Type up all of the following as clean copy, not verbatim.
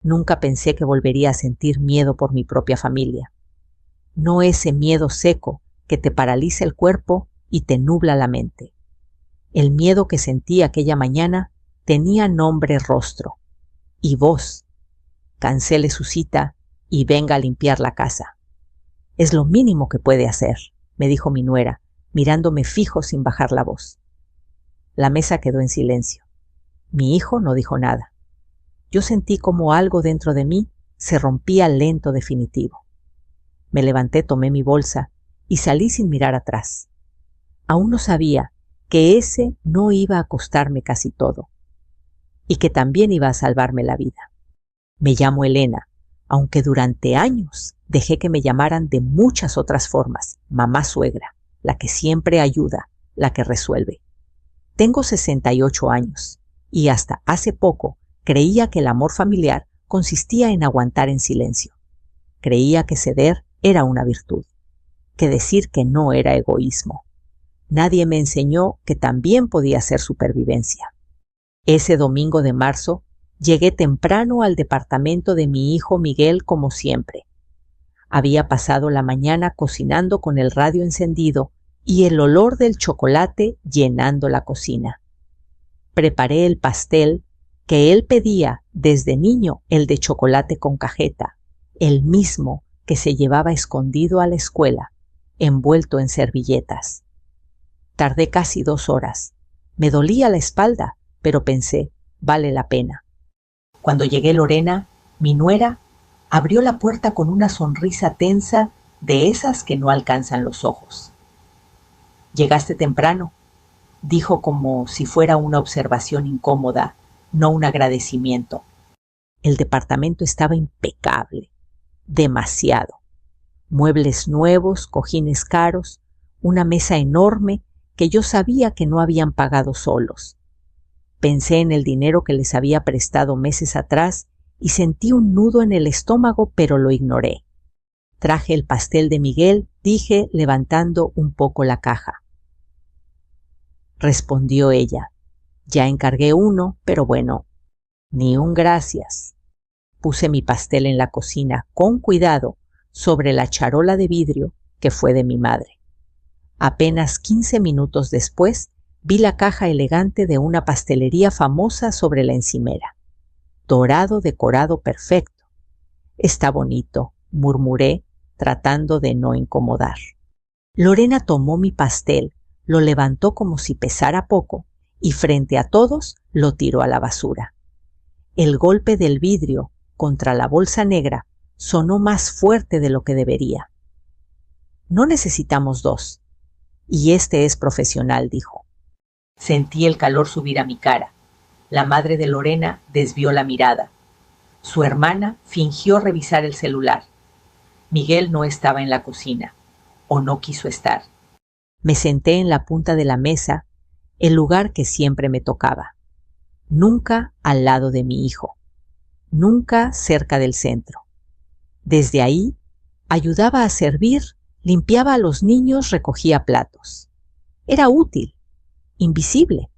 Nunca pensé que volvería a sentir miedo por mi propia familia. No ese miedo seco que te paraliza el cuerpo y te nubla la mente. El miedo que sentí aquella mañana tenía nombre, rostro y voz. Cancele su cita y venga a limpiar la casa. Es lo mínimo que puede hacer, me dijo mi nuera, mirándome fijo sin bajar la voz. La mesa quedó en silencio. Mi hijo no dijo nada. Yo sentí como algo dentro de mí se rompía lento definitivo. Me levanté, tomé mi bolsa y salí sin mirar atrás. Aún no sabía que ese no iba a costarme casi todo y que también iba a salvarme la vida. Me llamo Elena, aunque durante años dejé que me llamaran de muchas otras formas: mamá suegra, la que siempre ayuda, la que resuelve. Tengo 68 años y hasta hace poco creía que el amor familiar consistía en aguantar en silencio. Creía que ceder era una virtud, que decir que no era egoísmo. Nadie me enseñó que también podía ser supervivencia. Ese domingo de marzo llegué temprano al departamento de mi hijo Miguel como siempre. Había pasado la mañana cocinando con el radio encendido y el olor del chocolate llenando la cocina. Preparé el pastel que él pedía desde niño, el de chocolate con cajeta, el mismo que se llevaba escondido a la escuela, envuelto en servilletas. Tardé casi 2 horas. Me dolía la espalda, pero pensé, vale la pena. Cuando llegué, Lorena, mi nuera, abrió la puerta con una sonrisa tensa de esas que no alcanzan los ojos. «Llegaste temprano», dijo como si fuera una observación incómoda, no un agradecimiento. El departamento estaba impecable, demasiado. Muebles nuevos, cojines caros, una mesa enorme que yo sabía que no habían pagado solos. Pensé en el dinero que les había prestado meses atrás y sentí un nudo en el estómago, pero lo ignoré. Traje el pastel de Miguel, dije, levantando un poco la caja. Respondió ella. Ya encargué uno, pero bueno, ni un gracias. Puse mi pastel en la cocina con cuidado sobre la charola de vidrio que fue de mi madre. Apenas 15 minutos después vi la caja elegante de una pastelería famosa sobre la encimera. Dorado decorado perfecto. Está bonito, murmuré, tratando de no incomodar. Lorena tomó mi pastel, lo levantó como si pesara poco y frente a todos lo tiró a la basura. El golpe del vidrio contra la bolsa negra sonó más fuerte de lo que debería. No necesitamos 2. Y este es profesional, dijo. Sentí el calor subir a mi cara. La madre de Lorena desvió la mirada. Su hermana fingió revisar el celular. Miguel no estaba en la cocina, o no quiso estar. Me senté en la punta de la mesa, el lugar que siempre me tocaba. Nunca al lado de mi hijo, nunca cerca del centro. Desde ahí, ayudaba a servir, limpiaba a los niños, recogía platos. Era útil, invisible.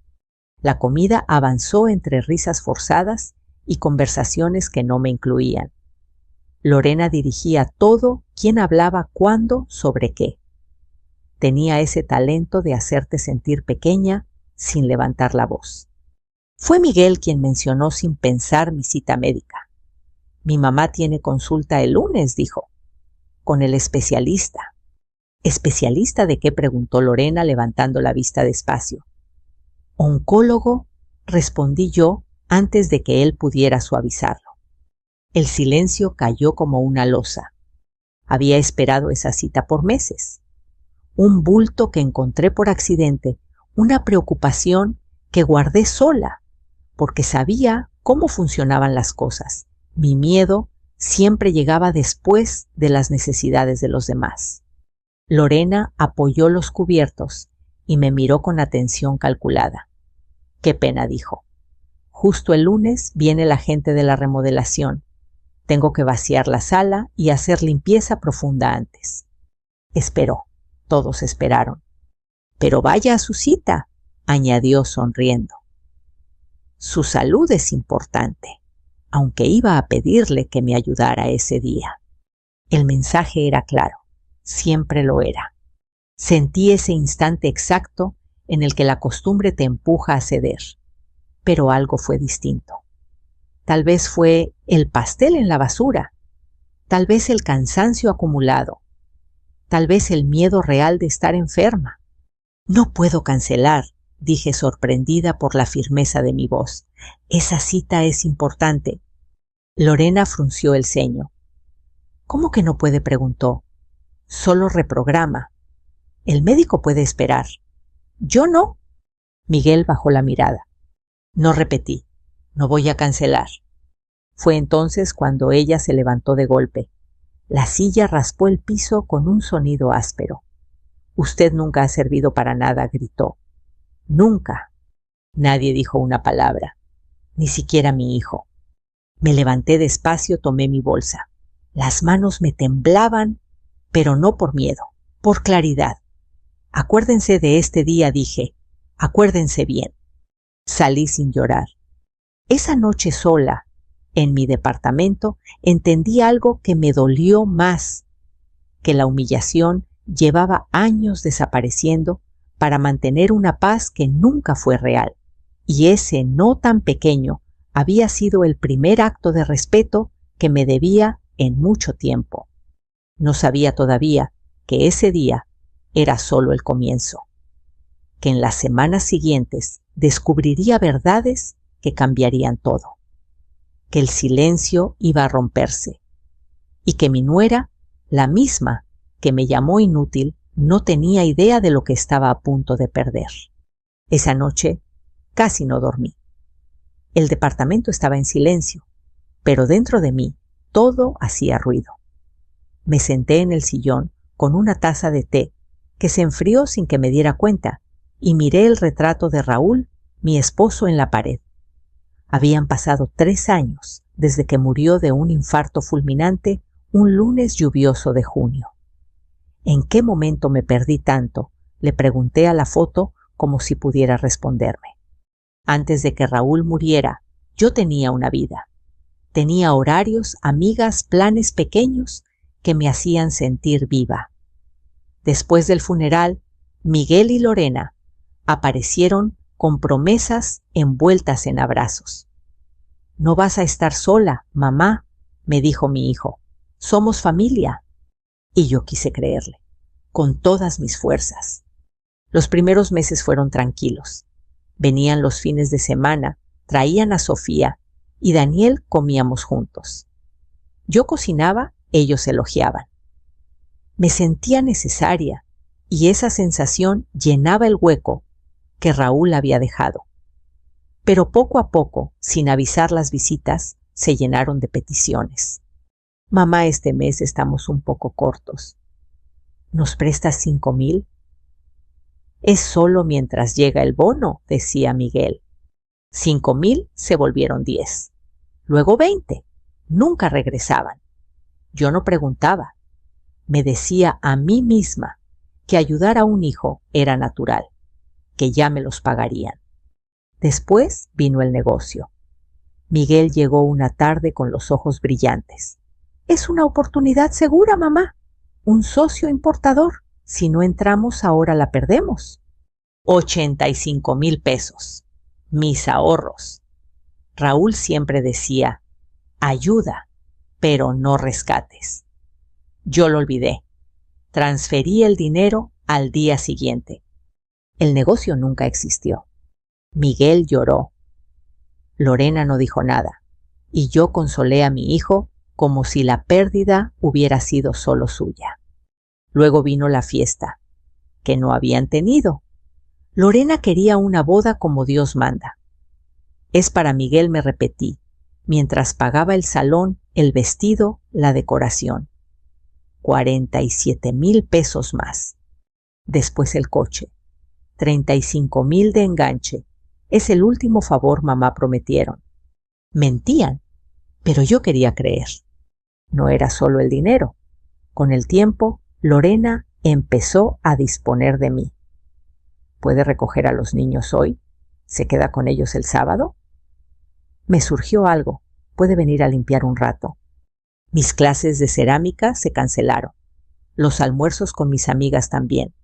La comida avanzó entre risas forzadas y conversaciones que no me incluían. Lorena dirigía todo, quién hablaba cuándo, sobre qué. Tenía ese talento de hacerte sentir pequeña sin levantar la voz. Fue Miguel quien mencionó sin pensar mi cita médica. Mi mamá tiene consulta el lunes, dijo, con el especialista. ¿Especialista de qué?, preguntó Lorena levantando la vista despacio. Oncólogo, respondí yo antes de que él pudiera suavizarlo. El silencio cayó como una losa. Había esperado esa cita por meses. Un bulto que encontré por accidente, una preocupación que guardé sola, porque sabía cómo funcionaban las cosas. Mi miedo siempre llegaba después de las necesidades de los demás. Lorena apoyó los cubiertos y me miró con atención calculada. «Qué pena», dijo. «Justo el lunes viene la gente de la remodelación. Tengo que vaciar la sala y hacer limpieza profunda antes». Esperó. Todos esperaron. «Pero vaya a su cita», añadió sonriendo. «Su salud es importante». aunque iba a pedirle que me ayudara ese día. El mensaje era claro, siempre lo era. Sentí ese instante exacto en el que la costumbre te empuja a ceder, pero algo fue distinto. Tal vez fue el pastel en la basura, tal vez el cansancio acumulado, tal vez el miedo real de estar enferma. No puedo cancelar, dije sorprendida por la firmeza de mi voz. Esa cita es importante. Lorena frunció el ceño. ¿Cómo que no puede?, preguntó. Solo reprograma. El médico puede esperar. Yo no. Miguel bajó la mirada. No repetí. No voy a cancelar. Fue entonces cuando ella se levantó de golpe. La silla raspó el piso con un sonido áspero. Usted nunca ha servido para nada, gritó. Nunca. Nadie dijo una palabra, ni siquiera mi hijo. Me levanté despacio, tomé mi bolsa. Las manos me temblaban, pero no por miedo, por claridad. Acuérdense de este día, dije. Acuérdense bien. Salí sin llorar. Esa noche sola, en mi departamento, entendí algo que me dolió más, que la humillación llevaba años desapareciendo para mantener una paz que nunca fue real, y ese no tan pequeño había sido el primer acto de respeto que me debía en mucho tiempo. No sabía todavía que ese día era solo el comienzo, que en las semanas siguientes descubriría verdades que cambiarían todo, que el silencio iba a romperse, y que mi nuera, la misma que me llamó inútil, no tenía idea de lo que estaba a punto de perder. Esa noche casi no dormí. El departamento estaba en silencio, pero dentro de mí todo hacía ruido. Me senté en el sillón con una taza de té que se enfrió sin que me diera cuenta y miré el retrato de Raúl, mi esposo, en la pared. Habían pasado 3 años desde que murió de un infarto fulminante un lunes lluvioso de junio. ¿En qué momento me perdí tanto?, le pregunté a la foto como si pudiera responderme. Antes de que Raúl muriera, yo tenía una vida. Tenía horarios, amigas, planes pequeños que me hacían sentir viva. Después del funeral, Miguel y Lorena aparecieron con promesas envueltas en abrazos. «No vas a estar sola, mamá», me dijo mi hijo. «Somos familia». Y yo quise creerle, con todas mis fuerzas. Los primeros meses fueron tranquilos. Venían los fines de semana, traían a Sofía y Daniel, comíamos juntos. Yo cocinaba, ellos elogiaban. Me sentía necesaria y esa sensación llenaba el hueco que Raúl había dejado. Pero poco a poco, sin avisar las visitas, se llenaron de peticiones. «Mamá, este mes estamos un poco cortos. ¿Nos prestas 5,000? «Es solo mientras llega el bono», decía Miguel. 5,000 se volvieron 10, luego 20. Nunca regresaban. Yo no preguntaba. Me decía a mí misma que ayudar a un hijo era natural, que ya me los pagarían. Después vino el negocio. Miguel llegó una tarde con los ojos brillantes. «Es una oportunidad segura, mamá. Un socio importador. Si no entramos ahora la perdemos». 85,000 pesos. Mis ahorros. Raúl siempre decía, ayuda, pero no rescates. Yo lo olvidé. Transferí el dinero al día siguiente. El negocio nunca existió. Miguel lloró. Lorena no dijo nada, y yo consolé a mi hijo como si la pérdida hubiera sido solo suya. Luego vino la fiesta, que no habían tenido. Lorena quería una boda como Dios manda. «Es para Miguel», me repetí, mientras pagaba el salón, el vestido, la decoración. 47,000 pesos más. Después el coche. 35,000 de enganche. Es el último favor, mamá, prometieron. Mentían, pero yo quería creer. No era solo el dinero. Con el tiempo, Lorena empezó a disponer de mí. ¿Puede recoger a los niños hoy? ¿Se queda con ellos el sábado? Me surgió algo, ¿Puede venir a limpiar un rato? Mis clases de cerámica se cancelaron. Los almuerzos con mis amigas también.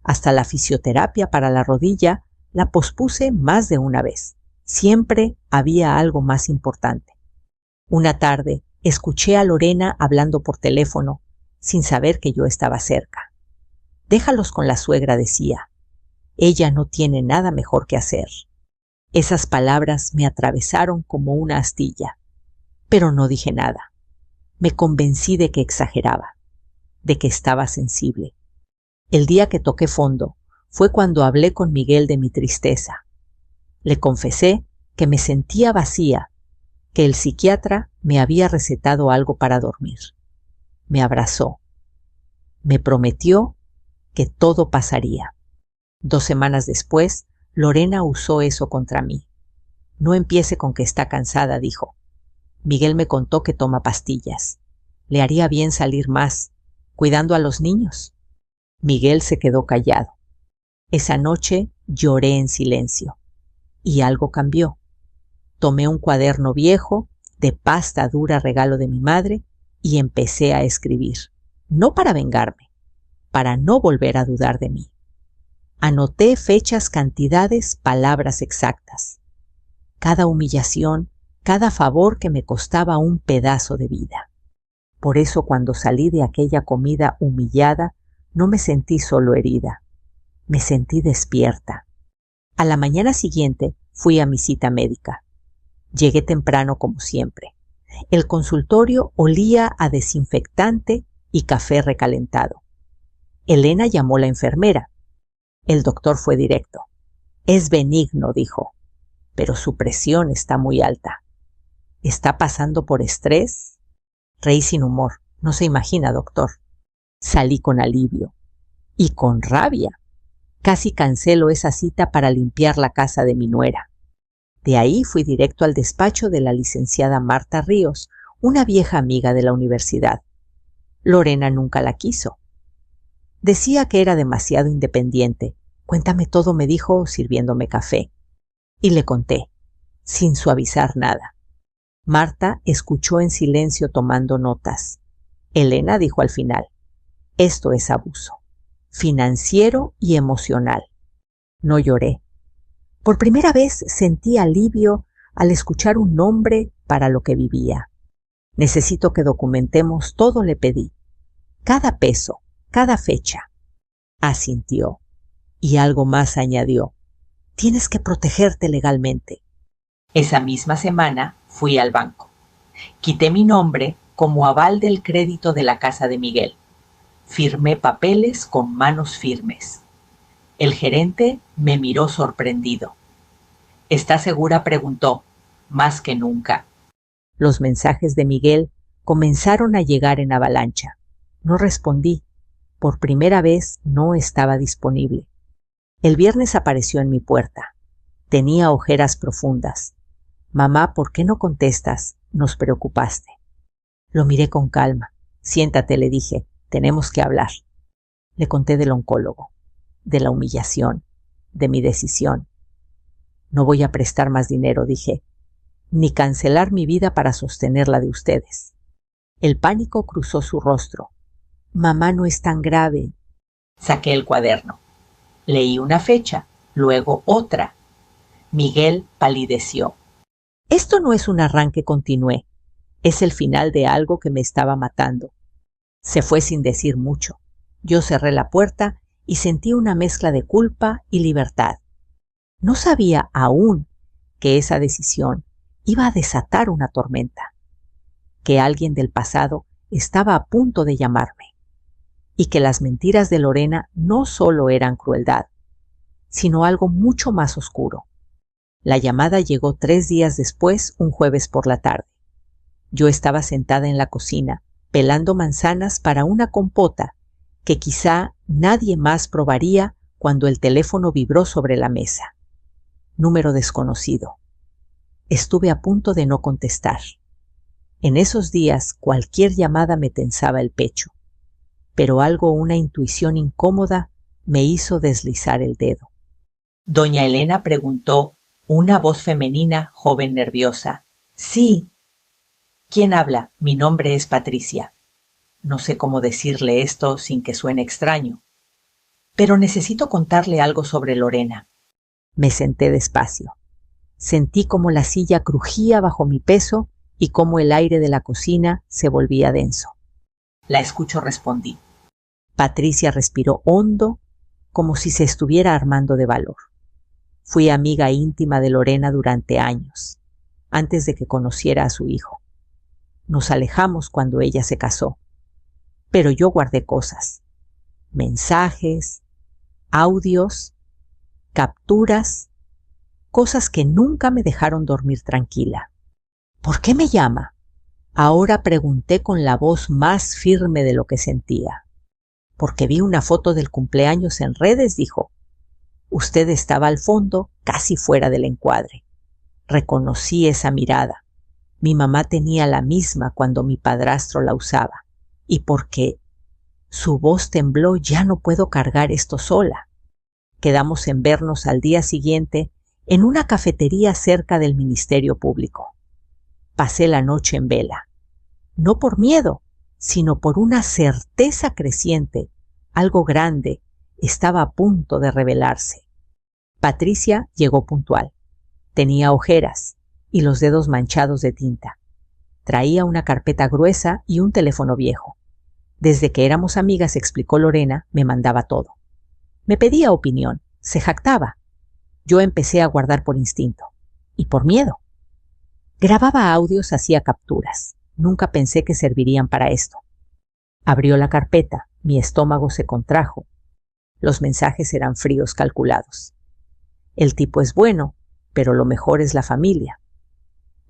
Hasta la fisioterapia para la rodilla la pospuse más de una vez. Siempre había algo más importante. Una tarde escuché a Lorena hablando por teléfono, sin saber que yo estaba cerca. Déjalos con la suegra, decía. Ella no tiene nada mejor que hacer. Esas palabras me atravesaron como una astilla, pero no dije nada. Me convencí de que exageraba, de que estaba sensible. El día que toqué fondo fue cuando hablé con Miguel de mi tristeza. Le confesé que me sentía vacía, que el psiquiatra me había recetado algo para dormir. Me abrazó. Me prometió que todo pasaría. 2 semanas después, Lorena usó eso contra mí. No empiece con que está cansada, dijo. Miguel me contó que toma pastillas. Le haría bien salir más, cuidando a los niños. Miguel se quedó callado. Esa noche lloré en silencio. Y algo cambió. Tomé un cuaderno viejo, de pasta dura regalo de mi madre, y empecé a escribir. No para vengarme, para no volver a dudar de mí. Anoté fechas, cantidades, palabras exactas. Cada humillación, cada favor que me costaba un pedazo de vida. Por eso cuando salí de aquella comida humillada, no me sentí solo herida. Me sentí despierta. A la mañana siguiente fui a mi cita médica. Llegué temprano como siempre. El consultorio olía a desinfectante y café recalentado. Elena llamó a la enfermera. El doctor fue directo. Es benigno, dijo, pero su presión está muy alta. ¿Está pasando por estrés? Reí sin humor. No se imagina, doctor. Salí con alivio. Y con rabia. Casi cancelo esa cita para limpiar la casa de mi nuera. De ahí fui directo al despacho de la licenciada Marta Ríos, una vieja amiga de la universidad. Lorena nunca la quiso. Decía que era demasiado independiente. Cuéntame todo, me dijo, sirviéndome café. Y le conté, sin suavizar nada. Marta escuchó en silencio tomando notas. Elena dijo al final, esto es abuso, financiero y emocional. No lloré. Por primera vez sentí alivio al escuchar un nombre para lo que vivía. Necesito que documentemos todo, le pedí. Cada peso, cada fecha. Asintió. Y algo más añadió. Tienes que protegerte legalmente. Esa misma semana fui al banco. Quité mi nombre como aval del crédito de la casa de Miguel. Firmé papeles con manos firmes. El gerente me miró sorprendido. ¿Está segura?, preguntó. Más que nunca. Los mensajes de Miguel comenzaron a llegar en avalancha. No respondí. Por primera vez no estaba disponible. El viernes apareció en mi puerta. Tenía ojeras profundas. Mamá, ¿por qué no contestas? Nos preocupaste. Lo miré con calma. Siéntate, le dije. Tenemos que hablar. Le conté del oncólogo, de la humillación, de mi decisión. No voy a prestar más dinero, dije, ni cancelar mi vida para sostener la de ustedes. El pánico cruzó su rostro. Mamá, no es tan grave. Saqué el cuaderno. Leí una fecha, luego otra. Miguel palideció. Esto no es un arranque, continué. Es el final de algo que me estaba matando. Se fue sin decir mucho. Yo cerré la puerta y sentí una mezcla de culpa y libertad. No sabía aún que esa decisión iba a desatar una tormenta, que alguien del pasado estaba a punto de llamarme, y que las mentiras de Lorena no solo eran crueldad, sino algo mucho más oscuro. La llamada llegó 3 días después, un jueves por la tarde. Yo estaba sentada en la cocina, pelando manzanas para una compota que quizá nadie más probaría cuando el teléfono vibró sobre la mesa. Número desconocido. Estuve a punto de no contestar. En esos días cualquier llamada me tensaba el pecho, pero una intuición incómoda, me hizo deslizar el dedo. Doña Elena, preguntó una voz femenina, joven, nerviosa. Sí. ¿Quién habla? Mi nombre es Patricia. No sé cómo decirle esto sin que suene extraño, pero necesito contarle algo sobre Lorena. Me senté despacio. Sentí como la silla crujía bajo mi peso y cómo el aire de la cocina se volvía denso. La escucho, respondí. Patricia respiró hondo, como si se estuviera armando de valor. Fui amiga íntima de Lorena durante años, antes de que conociera a su hijo. Nos alejamos cuando ella se casó, pero yo guardé cosas, mensajes, audios, capturas, cosas que nunca me dejaron dormir tranquila. ¿Por qué me llama? Ahora pregunté con la voz más firme de lo que sentía. Porque vi una foto del cumpleaños en redes, dijo. Usted estaba al fondo, casi fuera del encuadre. Reconocí esa mirada. Mi mamá tenía la misma cuando mi padrastro la usaba. Y porque su voz tembló, ya no puedo cargar esto sola. Quedamos en vernos al día siguiente en una cafetería cerca del Ministerio Público. Pasé la noche en vela. No por miedo, sino por una certeza creciente. Algo grande estaba a punto de revelarse. Patricia llegó puntual. Tenía ojeras y los dedos manchados de tinta. Traía una carpeta gruesa y un teléfono viejo. Desde que éramos amigas, explicó Lorena, me mandaba todo. Me pedía opinión, se jactaba. Yo empecé a guardar por instinto y por miedo. Grababa audios, hacía capturas. Nunca pensé que servirían para esto. Abrió la carpeta, mi estómago se contrajo. Los mensajes eran fríos, calculados. El tipo es bueno, pero lo mejor es la familia.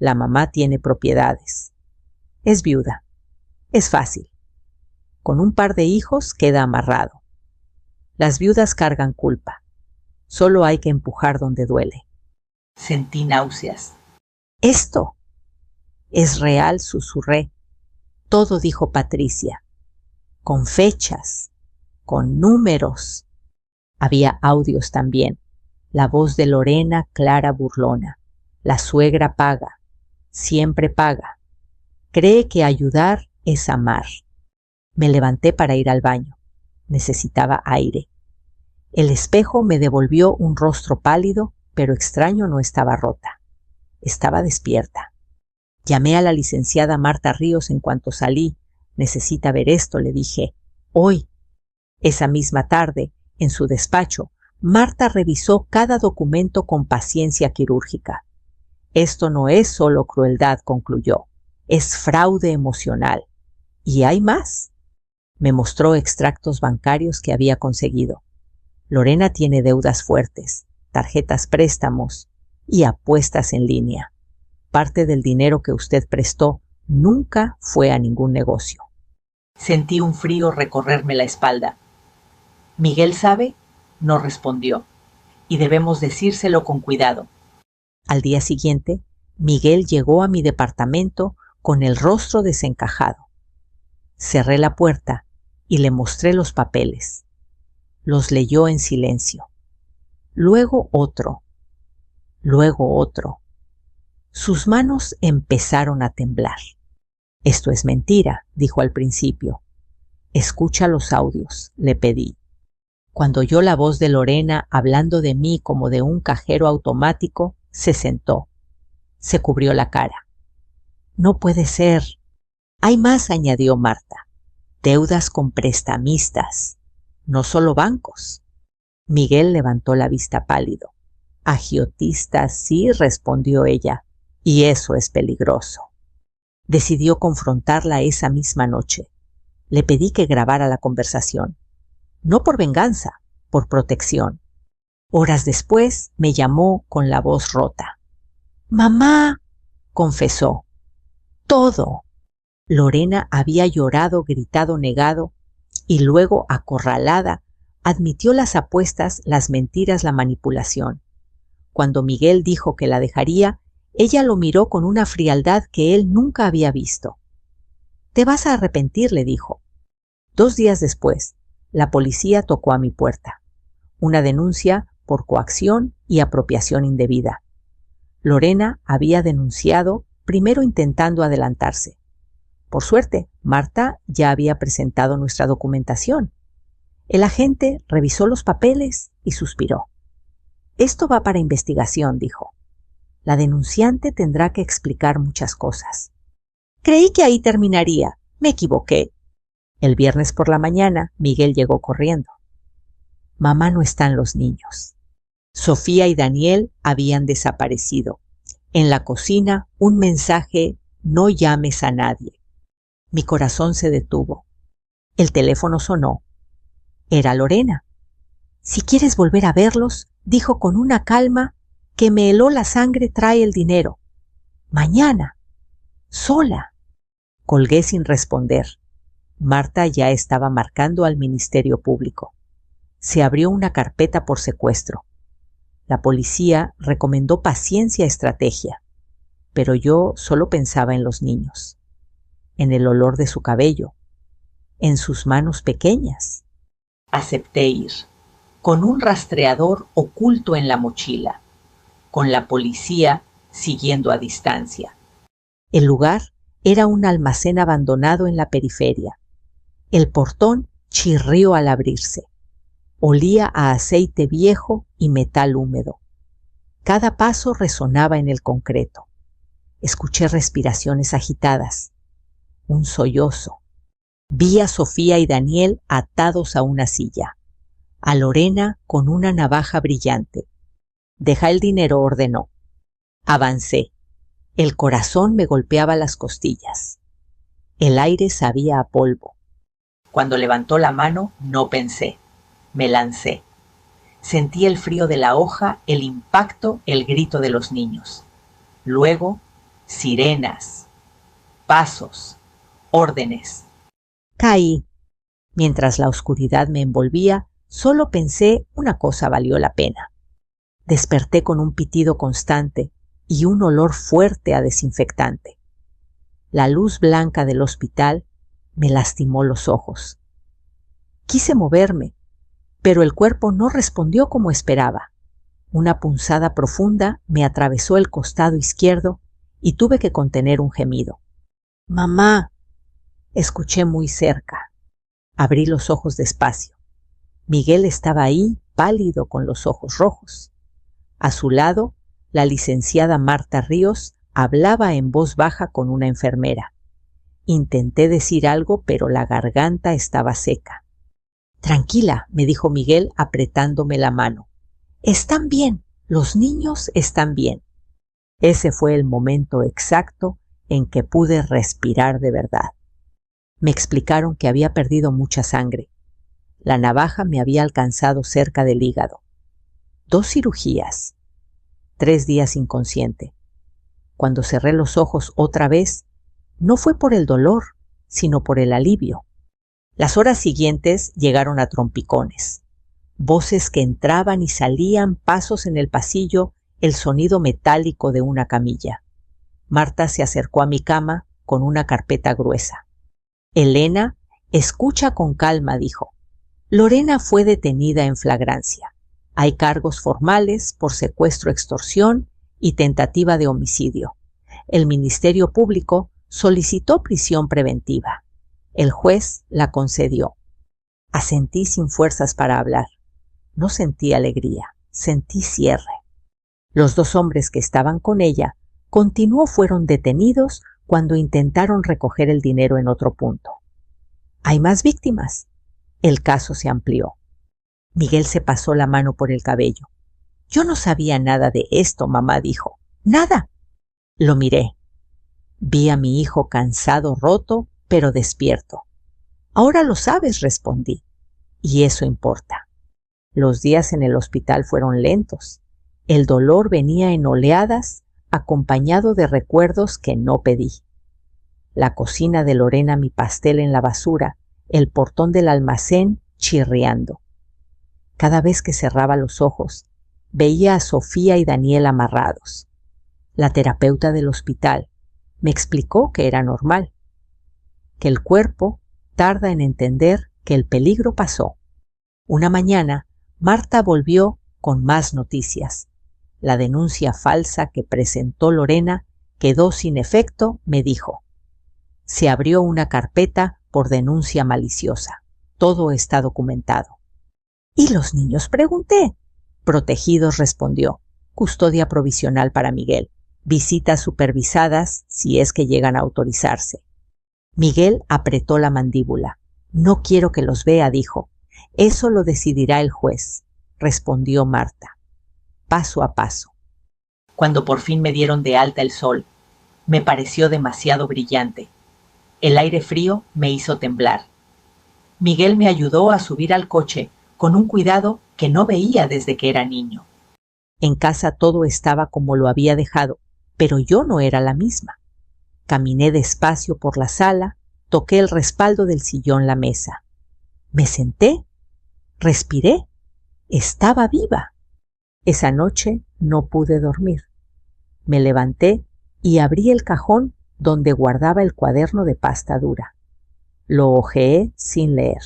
La mamá tiene propiedades. Es viuda. Es fácil. Con un par de hijos queda amarrado. Las viudas cargan culpa. Solo hay que empujar donde duele. Sentí náuseas. Esto es real, susurré. Todo, dijo Patricia. Con fechas, con números. Había audios también. La voz de Lorena, clara, burlona. La suegra paga. Siempre paga. Cree que ayudar es amar. Me levanté para ir al baño. Necesitaba aire. El espejo me devolvió un rostro pálido, pero extraño, no estaba rota. Estaba despierta. Llamé a la licenciada Marta Ríos en cuanto salí. Necesita ver esto, le dije. Hoy. Esa misma tarde, en su despacho, Marta revisó cada documento con paciencia quirúrgica. Esto no es solo crueldad, concluyó. Es fraude emocional. Y hay más. Me mostró extractos bancarios que había conseguido. Lorena tiene deudas fuertes, tarjetas préstamos y apuestas en línea. Parte del dinero que usted prestó nunca fue a ningún negocio. Sentí un frío recorrerme la espalda. ¿Miguel sabe? No respondió. Y debemos decírselo con cuidado. Al día siguiente, Miguel llegó a mi departamento con el rostro desencajado. Cerré la puerta y le mostré los papeles. Los leyó en silencio. Luego otro. Luego otro. Sus manos empezaron a temblar. Esto es mentira, dijo al principio. Escucha los audios, le pedí. Cuando oyó la voz de Lorena hablando de mí como de un cajero automático, se sentó. Se cubrió la cara. No puede ser. Hay más, añadió Marta. Deudas con prestamistas, no solo bancos. Miguel levantó la vista pálido. Agiotistas, sí, respondió ella, y eso es peligroso. Decidió confrontarla esa misma noche. Le pedí que grabara la conversación. No por venganza, por protección. Horas después me llamó con la voz rota. «Mamá», confesó, «todo». Lorena había llorado, gritado, negado, y luego, acorralada, admitió las apuestas, las mentiras, la manipulación. Cuando Miguel dijo que la dejaría, ella lo miró con una frialdad que él nunca había visto. «Te vas a arrepentir», le dijo. 2 días después, la policía tocó a mi puerta. Una denuncia por coacción y apropiación indebida. Lorena había denunciado primero intentando adelantarse. Por suerte, Marta ya había presentado nuestra documentación. El agente revisó los papeles y suspiró. «Esto va para investigación», dijo. «La denunciante tendrá que explicar muchas cosas». Creí que ahí terminaría. Me equivoqué. El viernes por la mañana, Miguel llegó corriendo. «Mamá, no están los niños». Sofía y Daniel habían desaparecido. En la cocina, un mensaje: «No llames a nadie». Mi corazón se detuvo. El teléfono sonó. Era Lorena. «Si quieres volver a verlos», dijo con una calma que me heló la sangre, «trae el dinero. Mañana. Sola». Colgué sin responder. Marta ya estaba marcando al Ministerio Público. Se abrió una carpeta por secuestro. La policía recomendó paciencia y estrategia, pero yo solo pensaba en los niños, en el olor de su cabello, en sus manos pequeñas. Acepté ir, con un rastreador oculto en la mochila, con la policía siguiendo a distancia. El lugar era un almacén abandonado en la periferia. El portón chirrió al abrirse. Olía a aceite viejo y metal húmedo. Cada paso resonaba en el concreto. Escuché respiraciones agitadas. Un sollozo. Vi a Sofía y Daniel atados a una silla. A Lorena con una navaja brillante. «Deja el dinero», ordenó. Avancé. El corazón me golpeaba las costillas. El aire sabía a polvo. Cuando levantó la mano, no pensé. Me lancé. Sentí el frío de la hoja, el impacto, el grito de los niños. Luego, sirenas, pasos, órdenes. Caí. Mientras la oscuridad me envolvía, solo pensé: una cosa valió la pena. Desperté con un pitido constante y un olor fuerte a desinfectante. La luz blanca del hospital me lastimó los ojos. Quise moverme, pero el cuerpo no respondió como esperaba. Una punzada profunda me atravesó el costado izquierdo y tuve que contener un gemido. «Mamá», escuché muy cerca. Abrí los ojos despacio. Miguel estaba ahí, pálido, con los ojos rojos. A su lado, la licenciada Marta Ríos hablaba en voz baja con una enfermera. Intenté decir algo, pero la garganta estaba seca. «Tranquila», me dijo Miguel apretándome la mano. «Están bien, los niños están bien». Ese fue el momento exacto en que pude respirar de verdad. Me explicaron que había perdido mucha sangre. La navaja me había alcanzado cerca del hígado. 2 cirugías. 3 días inconsciente. Cuando cerré los ojos otra vez, no fue por el dolor, sino por el alivio. Las horas siguientes llegaron a trompicones. Voces que entraban y salían, pasos en el pasillo, el sonido metálico de una camilla. Marta se acercó a mi cama con una carpeta gruesa. «Elena, escucha con calma», dijo. «Lorena fue detenida en flagrancia. Hay cargos formales por secuestro, extorsión y tentativa de homicidio. El Ministerio Público solicitó prisión preventiva. El juez la concedió». Asentí sin fuerzas para hablar. No sentí alegría, sentí cierre. Los 2 hombres que estaban con ella fueron detenidos cuando intentaron recoger el dinero en otro punto. ¿Hay más víctimas? El caso se amplió. Miguel se pasó la mano por el cabello. «Yo no sabía nada de esto», mamá dijo. «Nada». Lo miré. Vi a mi hijo cansado, roto, pero despierto. «Ahora lo sabes», respondí. «Y eso importa». Los días en el hospital fueron lentos. El dolor venía en oleadas, acompañado de recuerdos que no pedí. La cocina de Lorena, mi pastel en la basura, el portón del almacén chirriando. Cada vez que cerraba los ojos, veía a Sofía y Daniel amarrados. La terapeuta del hospital me explicó que era normal, que el cuerpo tarda en entender que el peligro pasó. Una mañana, Marta volvió con más noticias. La denuncia falsa que presentó Lorena quedó sin efecto, me dijo. Se abrió una carpeta por denuncia maliciosa. Todo está documentado. ¿Y los niños?, pregunté. Protegidos, respondió. Custodia provisional para Miguel. Visitas supervisadas si es que llegan a autorizarse. Miguel apretó la mandíbula. No quiero que los vea, dijo. Eso lo decidirá el juez, respondió Marta. Paso a paso. Cuando por fin me dieron de alta el sol, me pareció demasiado brillante. El aire frío me hizo temblar. Miguel me ayudó a subir al coche con un cuidado que no veía desde que era niño. En casa todo estaba como lo había dejado, pero yo no era la misma. Caminé despacio por la sala, toqué el respaldo del sillón, la mesa. Me senté, respiré, estaba viva. Esa noche no pude dormir. Me levanté y abrí el cajón donde guardaba el cuaderno de pasta dura. Lo hojeé sin leer.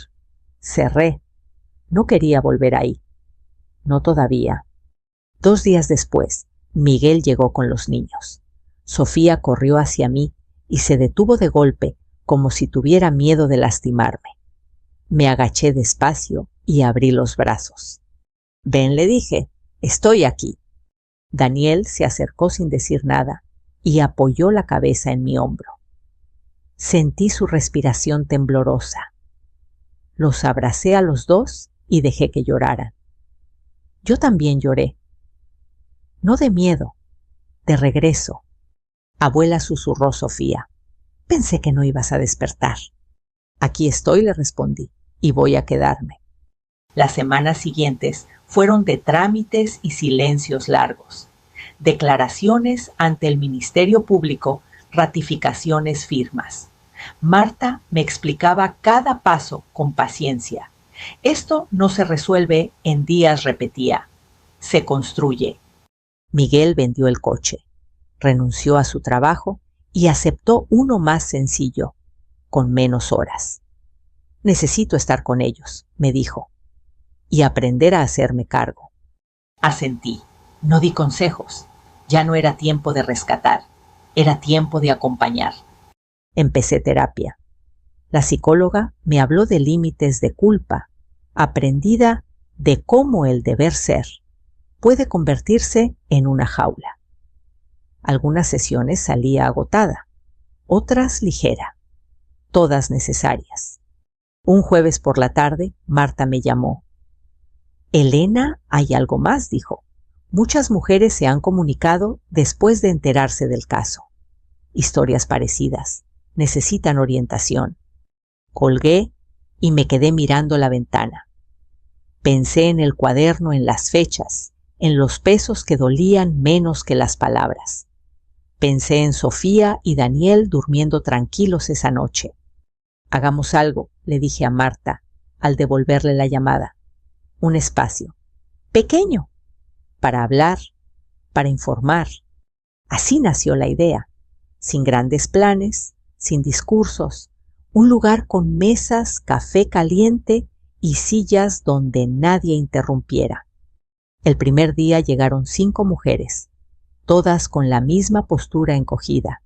Cerré. No quería volver ahí. No todavía. 2 días después, Miguel llegó con los niños. Sofía corrió hacia mí y se detuvo de golpe, como si tuviera miedo de lastimarme. Me agaché despacio y abrí los brazos. Ven, le dije, estoy aquí. Daniel se acercó sin decir nada y apoyó la cabeza en mi hombro. Sentí su respiración temblorosa. Los abracé a los dos y dejé que lloraran. Yo también lloré. No de miedo, de regreso. Abuela, susurró Sofía. Pensé que no ibas a despertar. Aquí estoy, le respondí, y voy a quedarme. Las semanas siguientes fueron de trámites y silencios largos. Declaraciones ante el Ministerio Público, ratificaciones, firmas. Marta me explicaba cada paso con paciencia. Esto no se resuelve en días, repetía. Se construye. Miguel vendió el coche, renunció a su trabajo y aceptó uno más sencillo, con menos horas. Necesito estar con ellos, me dijo, y aprender a hacerme cargo. Asentí. No di consejos. Ya no era tiempo de rescatar. Era tiempo de acompañar. Empecé terapia. La psicóloga me habló de límites de culpa, aprendida de cómo el deber ser puede convertirse en una jaula. Algunas sesiones salía agotada, otras ligera, todas necesarias. Un jueves por la tarde, Marta me llamó. Elena, hay algo más, dijo. Muchas mujeres se han comunicado después de enterarse del caso. Historias parecidas. Necesitan orientación. Colgué y me quedé mirando la ventana. Pensé en el cuaderno, en las fechas, en los pesos que dolían menos que las palabras. Pensé en Sofía y Daniel durmiendo tranquilos esa noche. Hagamos algo, le dije a Marta al devolverle la llamada. Un espacio, pequeño, para hablar, para informar. Así nació la idea, sin grandes planes, sin discursos, un lugar con mesas, café caliente y sillas donde nadie interrumpiera. El primer día llegaron 5 mujeres, todas con la misma postura encogida,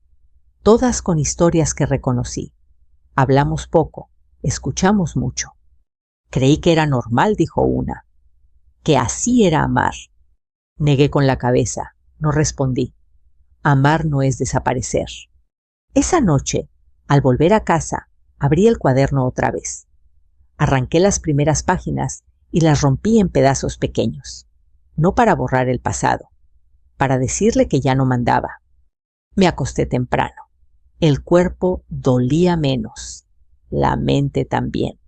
todas con historias que reconocí. Hablamos poco, escuchamos mucho. Creí que era normal, dijo una, que así era amar. Negué con la cabeza, no respondí. Amar no es desaparecer. Esa noche, al volver a casa, abrí el cuaderno otra vez. Arranqué las primeras páginas y las rompí en pedazos pequeños. No para borrar el pasado, para decirle que ya no mandaba. Me acosté temprano. El cuerpo dolía menos, la mente también.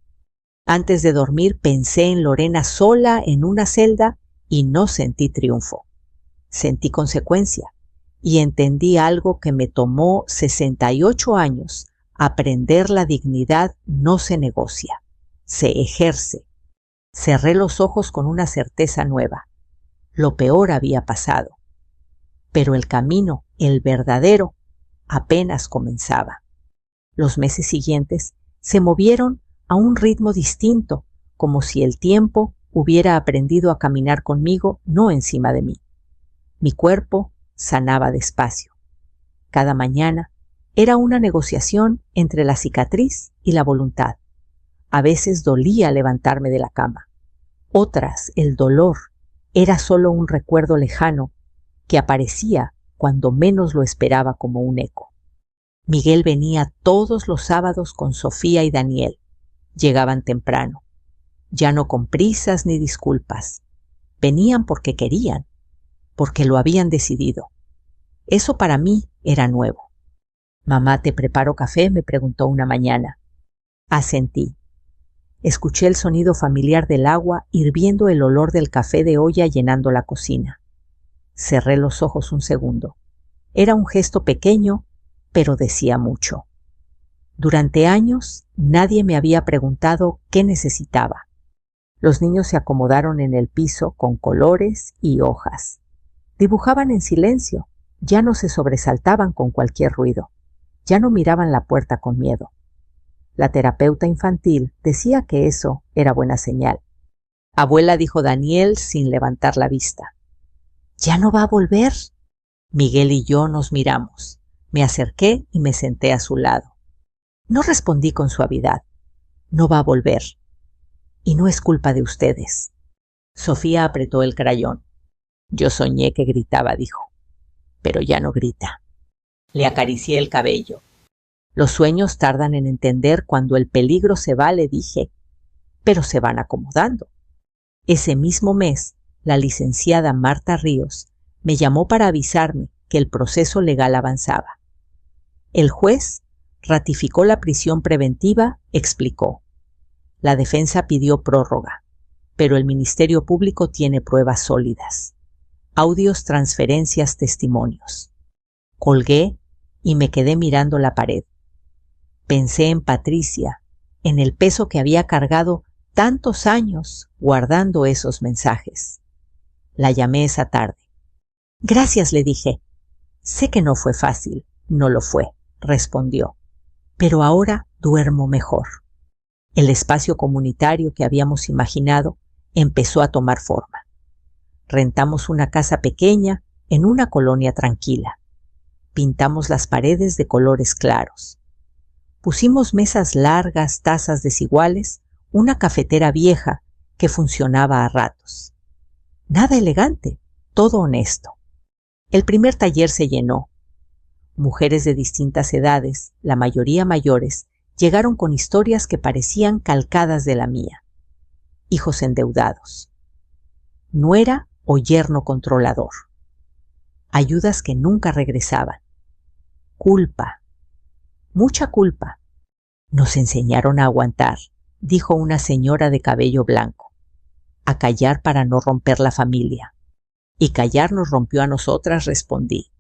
Antes de dormir pensé en Lorena sola en una celda y no sentí triunfo. Sentí consecuencia y entendí algo que me tomó 68 años. Aprender: la dignidad no se negocia, se ejerce. Cerré los ojos con una certeza nueva. Lo peor había pasado. Pero el camino, el verdadero, apenas comenzaba. Los meses siguientes se movieron a un ritmo distinto, como si el tiempo hubiera aprendido a caminar conmigo, no encima de mí. Mi cuerpo sanaba despacio. Cada mañana era una negociación entre la cicatriz y la voluntad. A veces dolía levantarme de la cama. Otras, el dolor era solo un recuerdo lejano que aparecía cuando menos lo esperaba como un eco. Miguel venía todos los sábados con Sofía y Daniel. Llegaban temprano, ya no con prisas ni disculpas. Venían porque querían, porque lo habían decidido. Eso para mí era nuevo. «Mamá, ¿te preparo café?», me preguntó una mañana. Asentí. Escuché el sonido familiar del agua hirviendo, el olor del café de olla llenando la cocina. Cerré los ojos un segundo. Era un gesto pequeño, pero decía mucho. Durante años nadie me había preguntado qué necesitaba. Los niños se acomodaron en el piso con colores y hojas. Dibujaban en silencio, ya no se sobresaltaban con cualquier ruido, ya no miraban la puerta con miedo. La terapeuta infantil decía que eso era buena señal. «Abuela», dijo Daniel sin levantar la vista. «¿Ya no va a volver?». Miguel y yo nos miramos. Me acerqué y me senté a su lado. No respondí con suavidad. «No va a volver. Y no es culpa de ustedes». Sofía apretó el crayón. «Yo soñé que gritaba», dijo. «Pero ya no grita». Le acaricié el cabello. «Los sueños tardan en entender cuando el peligro se va», le dije, «pero se van acomodando». Ese mismo mes, la licenciada Marta Ríos me llamó para avisarme que el proceso legal avanzaba. El juez ratificó la prisión preventiva, explicó. La defensa pidió prórroga, pero el Ministerio Público tiene pruebas sólidas. Audios, transferencias, testimonios. Colgué y me quedé mirando la pared. Pensé en Patricia, en el peso que había cargado tantos años guardando esos mensajes. La llamé esa tarde. «Gracias», le dije. «Sé que no fue fácil». «No lo fue», respondió. «Pero ahora duermo mejor». El espacio comunitario que habíamos imaginado empezó a tomar forma. Rentamos una casa pequeña en una colonia tranquila. Pintamos las paredes de colores claros. Pusimos mesas largas, tazas desiguales, una cafetera vieja que funcionaba a ratos. Nada elegante, todo honesto. El primer taller se llenó. Mujeres de distintas edades, la mayoría mayores, llegaron con historias que parecían calcadas de la mía. Hijos endeudados. Nuera o yerno controlador. Ayudas que nunca regresaban. Culpa. Mucha culpa. «Nos enseñaron a aguantar», dijo una señora de cabello blanco. «A callar para no romper la familia». «Y callar nos rompió a nosotras», respondí.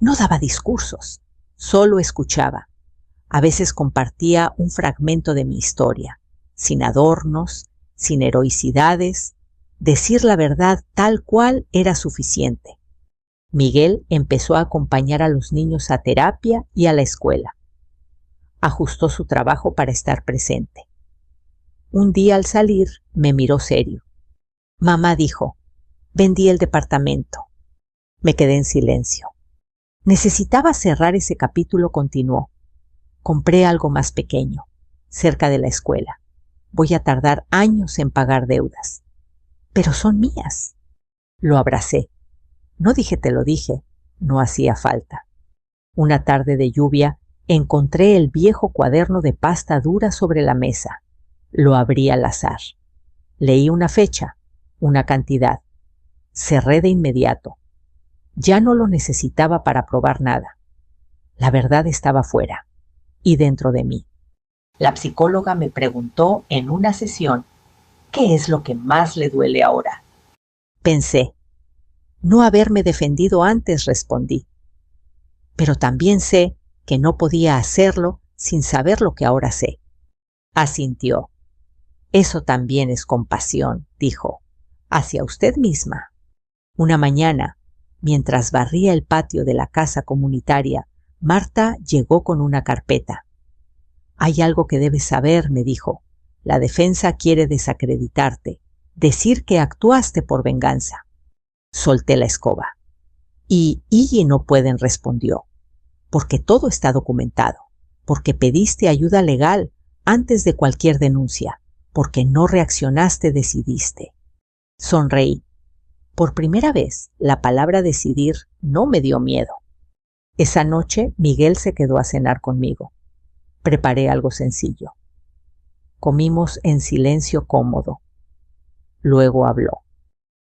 No daba discursos, solo escuchaba. A veces compartía un fragmento de mi historia, sin adornos, sin heroicidades. Decir la verdad tal cual era suficiente. Miguel empezó a acompañar a los niños a terapia y a la escuela. Ajustó su trabajo para estar presente. Un día al salir me miró serio. «Mamá», dijo, «vendí el departamento». Me quedé en silencio. Necesitaba cerrar ese capítulo, continuó. «Compré algo más pequeño, cerca de la escuela. Voy a tardar años en pagar deudas. Pero son mías». Lo abracé. No dije «te lo dije», no hacía falta. Una tarde de lluvia encontré el viejo cuaderno de pasta dura sobre la mesa. Lo abrí al azar. Leí una fecha, una cantidad. Cerré de inmediato. Ya no lo necesitaba para probar nada. La verdad estaba fuera y dentro de mí. La psicóloga me preguntó en una sesión, ¿qué es lo que más le duele ahora? Pensé, no haberme defendido antes, respondí. Pero también sé que no podía hacerlo sin saber lo que ahora sé. Asintió. Eso también es compasión, dijo, hacia usted misma. Una mañana, mientras barría el patio de la casa comunitaria, Marta llegó con una carpeta. «Hay algo que debes saber», me dijo. «La defensa quiere desacreditarte, decir que actuaste por venganza». Solté la escoba. «Y no pueden», respondió. porque todo está documentado, porque pediste ayuda legal antes de cualquier denuncia, porque no reaccionaste, decidiste. Sonreí. Por primera vez, la palabra decidir no me dio miedo. Esa noche, Miguel se quedó a cenar conmigo. Preparé algo sencillo. Comimos en silencio cómodo. Luego habló.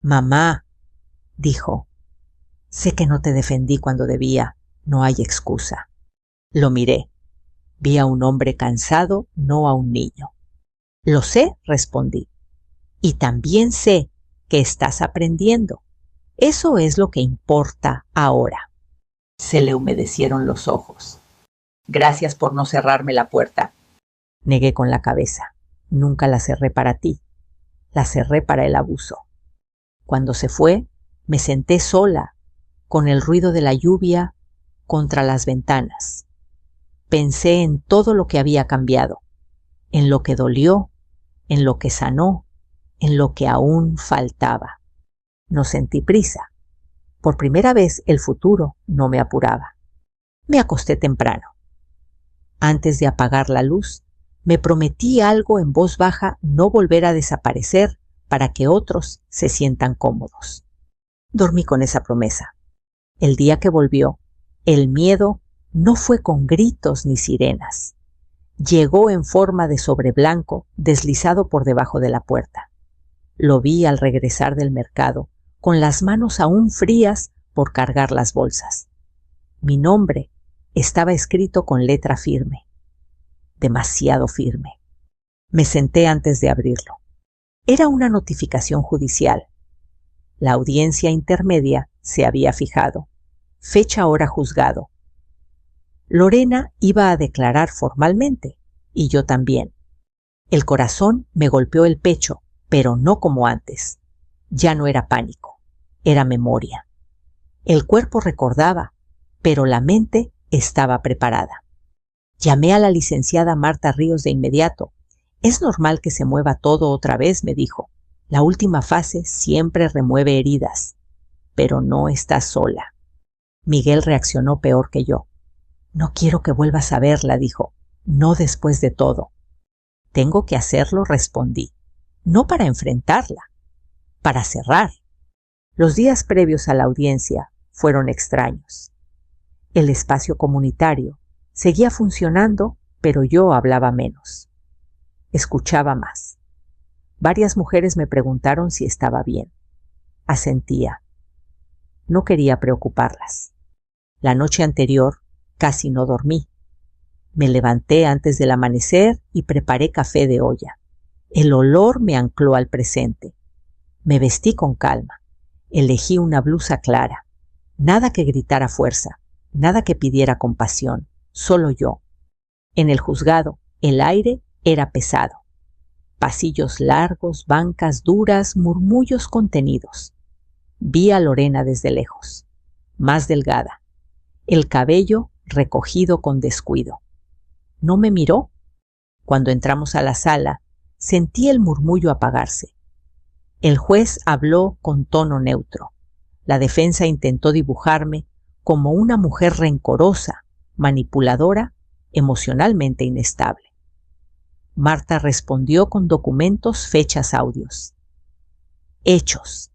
Mamá, dijo, sé que no te defendí cuando debía, no hay excusa. Lo miré. Vi a un hombre cansado, no a un niño. Lo sé, respondí. Y también sé que estás aprendiendo. Eso es lo que importa ahora. Se le humedecieron los ojos. Gracias por no cerrarme la puerta. Negué con la cabeza. Nunca la cerré para ti. La cerré para el abuso. Cuando se fue, me senté sola, con el ruido de la lluvia contra las ventanas. Pensé en todo lo que había cambiado, en lo que dolió, en lo que sanó, en lo que aún faltaba. No sentí prisa. Por primera vez el futuro no me apuraba. Me acosté temprano. Antes de apagar la luz, me prometí algo en voz baja, no volver a desaparecer para que otros se sientan cómodos. Dormí con esa promesa. El día que volvió, el miedo no fue con gritos ni sirenas. Llegó en forma de sobre blanco deslizado por debajo de la puerta. Lo vi al regresar del mercado, con las manos aún frías por cargar las bolsas. Mi nombre estaba escrito con letra firme, demasiado firme. Me senté antes de abrirlo. Era una notificación judicial. La audiencia intermedia se había fijado. Fecha hora juzgado. Lorena iba a declarar formalmente, y yo también. El corazón me golpeó el pecho, pero no como antes. Ya no era pánico, era memoria. El cuerpo recordaba, pero la mente estaba preparada. Llamé a la licenciada Marta Ríos de inmediato. Es normal que se mueva todo otra vez, me dijo. La última fase siempre remueve heridas, pero no estás sola. Miguel reaccionó peor que yo. No quiero que vuelvas a verla, dijo. No después de todo. Tengo que hacerlo, respondí. No para enfrentarla, para cerrar. Los días previos a la audiencia fueron extraños. El espacio comunitario seguía funcionando, pero yo hablaba menos. Escuchaba más. Varias mujeres me preguntaron si estaba bien. Asentía. No quería preocuparlas. La noche anterior casi no dormí. Me levanté antes del amanecer y preparé café de olla. El olor me ancló al presente. Me vestí con calma. Elegí una blusa clara. Nada que gritara fuerza, nada que pidiera compasión, solo yo. En el juzgado, el aire era pesado. Pasillos largos, bancas duras, murmullos contenidos. Vi a Lorena desde lejos, más delgada, el cabello recogido con descuido. No me miró. Cuando entramos a la sala, sentí el murmullo apagarse. El juez habló con tono neutro. La defensa intentó dibujarme como una mujer rencorosa, manipuladora, emocionalmente inestable. Marta respondió con documentos, fechas, audios. Hechos.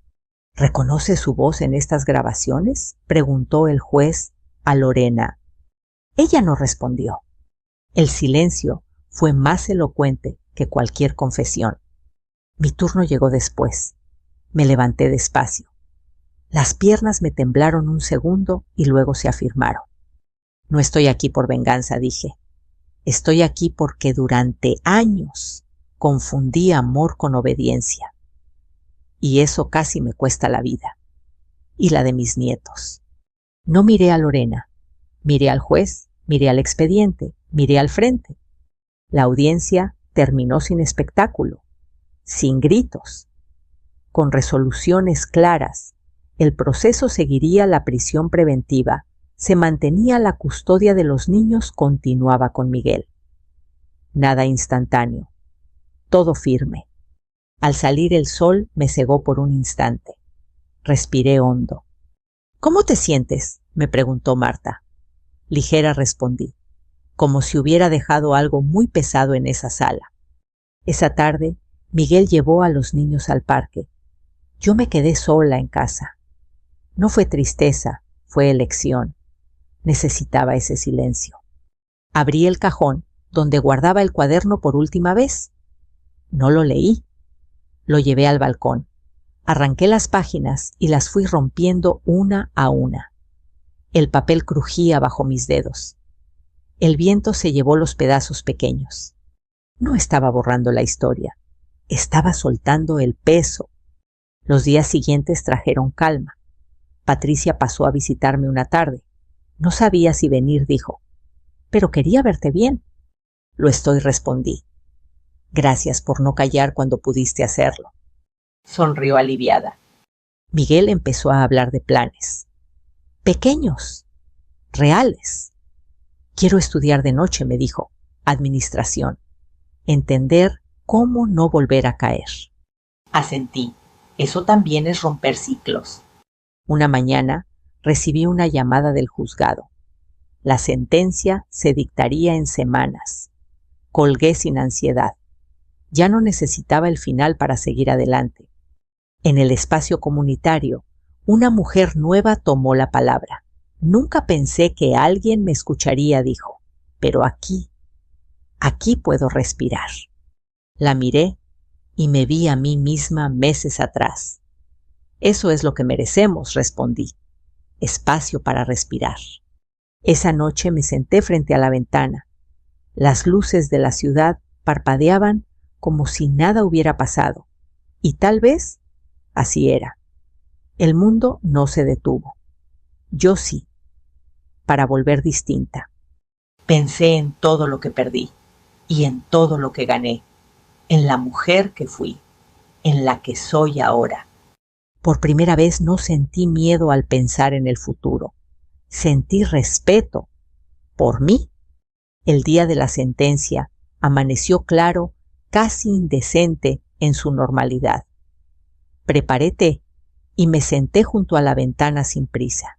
¿Reconoce su voz en estas grabaciones?, preguntó el juez a Lorena. Ella no respondió. El silencio fue más elocuente que cualquier confesión. Mi turno llegó después. Me levanté despacio. Las piernas me temblaron un segundo y luego se afirmaron. No estoy aquí por venganza, dije. Estoy aquí porque durante años confundí amor con obediencia. Y eso casi me cuesta la vida. Y la de mis nietos. No miré a Lorena. Miré al juez, miré al expediente, miré al frente. La audiencia terminó sin espectáculo, sin gritos. Con resoluciones claras, el proceso seguiría la prisión preventiva, se mantenía la custodia de los niños, continuaba con Miguel. Nada instantáneo, todo firme. Al salir el sol me cegó por un instante. Respiré hondo. ¿Cómo te sientes?, me preguntó Marta. Ligera respondí, como si hubiera dejado algo muy pesado en esa sala. Esa tarde, Miguel llevó a los niños al parque. Yo me quedé sola en casa. No fue tristeza, fue elección. Necesitaba ese silencio. Abrí el cajón donde guardaba el cuaderno por última vez. No lo leí. Lo llevé al balcón. Arranqué las páginas y las fui rompiendo una a una. El papel crujía bajo mis dedos. El viento se llevó los pedazos pequeños. No estaba borrando la historia. Estaba soltando el peso. Los días siguientes trajeron calma. Patricia pasó a visitarme una tarde. No sabía si venir, dijo. Pero quería verte bien. Lo estoy, respondí. Gracias por no callar cuando pudiste hacerlo. Sonrió aliviada. Miguel empezó a hablar de planes. Pequeños, reales. Quiero estudiar de noche, me dijo. Administración. Entender cómo no volver a caer. Asentí. Eso también es romper ciclos. Una mañana recibí una llamada del juzgado. La sentencia se dictaría en semanas. Colgué sin ansiedad. Ya no necesitaba el final para seguir adelante. En el espacio comunitario, una mujer nueva tomó la palabra. Nunca pensé que alguien me escucharía, dijo. Pero aquí puedo respirar. La miré y me vi a mí misma meses atrás. Eso es lo que merecemos, respondí. Espacio para respirar. Esa noche me senté frente a la ventana. Las luces de la ciudad parpadeaban como si nada hubiera pasado. Y tal vez así era. El mundo no se detuvo. Yo sí, para volver distinta. Pensé en todo lo que perdí y en todo lo que gané, en la mujer que fui, en la que soy ahora. Por primera vez no sentí miedo al pensar en el futuro. Sentí respeto por mí. El día de la sentencia amaneció claro, casi indecente en su normalidad. Preparé té y me senté junto a la ventana sin prisa.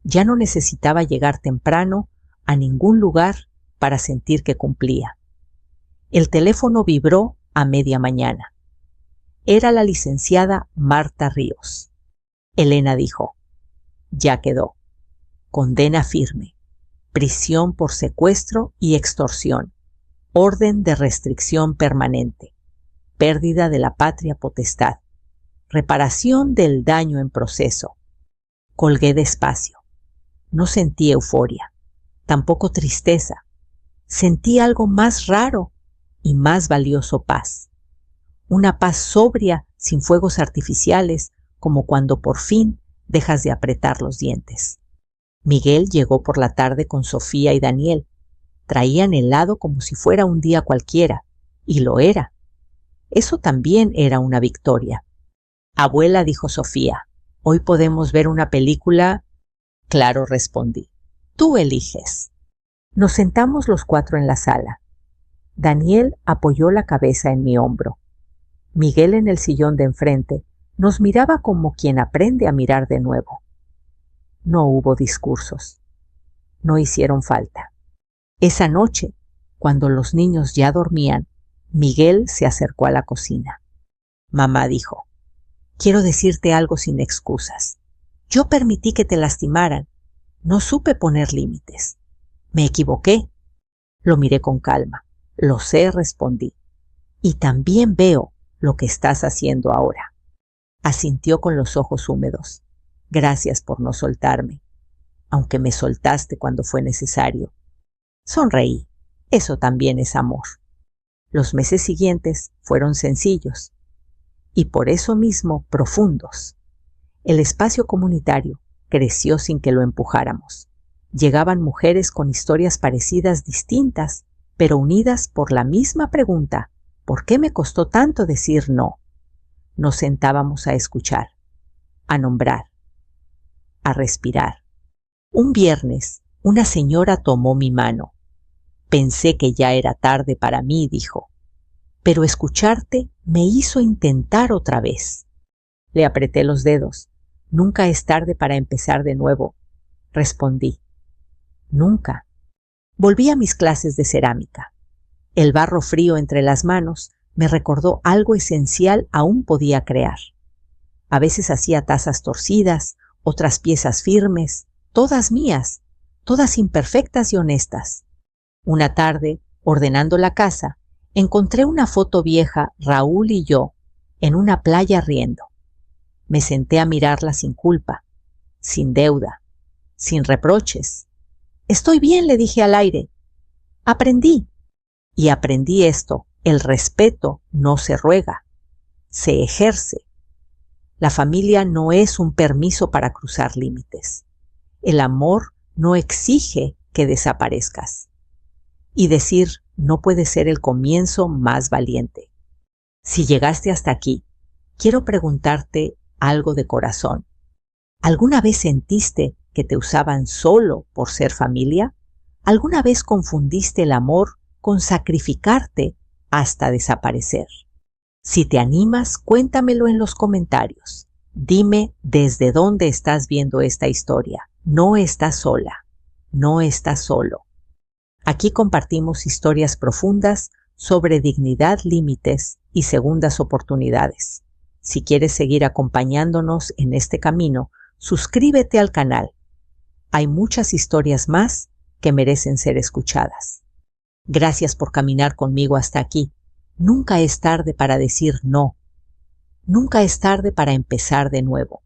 Ya no necesitaba llegar temprano a ningún lugar para sentir que cumplía. El teléfono vibró a media mañana. Era la licenciada Marta Ríos. Elena dijo, ya quedó. Condena firme. Prisión por secuestro y extorsión. Orden de restricción permanente. Pérdida de la patria potestad. Reparación del daño en proceso. Colgué despacio. No sentí euforia, tampoco tristeza. Sentí algo más raro y más valioso: paz. Una paz sobria, sin fuegos artificiales, como cuando por fin dejas de apretar los dientes. Miguel llegó por la tarde con Sofía y Daniel. Traían helado como si fuera un día cualquiera, y lo era. Eso también era una victoria. Abuela, dijo Sofía, ¿hoy podemos ver una película? Claro, respondí. Tú eliges. Nos sentamos los cuatro en la sala. Daniel apoyó la cabeza en mi hombro. Miguel, en el sillón de enfrente, nos miraba como quien aprende a mirar de nuevo. No hubo discursos. No hicieron falta. Esa noche, cuando los niños ya dormían, Miguel se acercó a la cocina. Mamá, dijo, quiero decirte algo sin excusas. Yo permití que te lastimaran. No supe poner límites. Me equivoqué. Lo miré con calma. Lo sé, respondí. Y también veo lo que estás haciendo ahora. Asintió con los ojos húmedos. Gracias por no soltarme, aunque me soltaste cuando fue necesario. Sonreí. Eso también es amor. Los meses siguientes fueron sencillos y por eso mismo profundos. El espacio comunitario creció sin que lo empujáramos. Llegaban mujeres con historias parecidas, distintas, pero unidas por la misma pregunta: ¿por qué me costó tanto decir no? Nos sentábamos a escuchar, a nombrar, a respirar. Un viernes, una señora tomó mi mano. Pensé que ya era tarde para mí, dijo, pero escucharte me hizo intentar otra vez. Le apreté los dedos. Nunca es tarde para empezar de nuevo, respondí. Nunca. Volví a mis clases de cerámica. El barro frío entre las manos me recordó algo esencial aún podía crear. A veces hacía tazas torcidas, otras piezas firmes, todas mías, todas imperfectas y honestas. Una tarde, ordenando la casa, encontré una foto vieja, Raúl y yo, en una playa riendo. Me senté a mirarla sin culpa, sin deuda, sin reproches. «Estoy bien», le dije al aire. Aprendí. Y aprendí esto: el respeto no se ruega, se ejerce. La familia no es un permiso para cruzar límites. El amor no exige que desaparezcas. Y decir no puede ser el comienzo más valiente. Si llegaste hasta aquí, quiero preguntarte algo de corazón. ¿Alguna vez sentiste que te usaban solo por ser familia? ¿Alguna vez confundiste el amor con sacrificarte hasta desaparecer? Si te animas, cuéntamelo en los comentarios. Dime desde dónde estás viendo esta historia. No estás sola, no estás solo. Aquí compartimos historias profundas sobre dignidad, límites y segundas oportunidades. Si quieres seguir acompañándonos en este camino, suscríbete al canal. Hay muchas historias más que merecen ser escuchadas. Gracias por caminar conmigo hasta aquí. Nunca es tarde para decir no. Nunca es tarde para empezar de nuevo.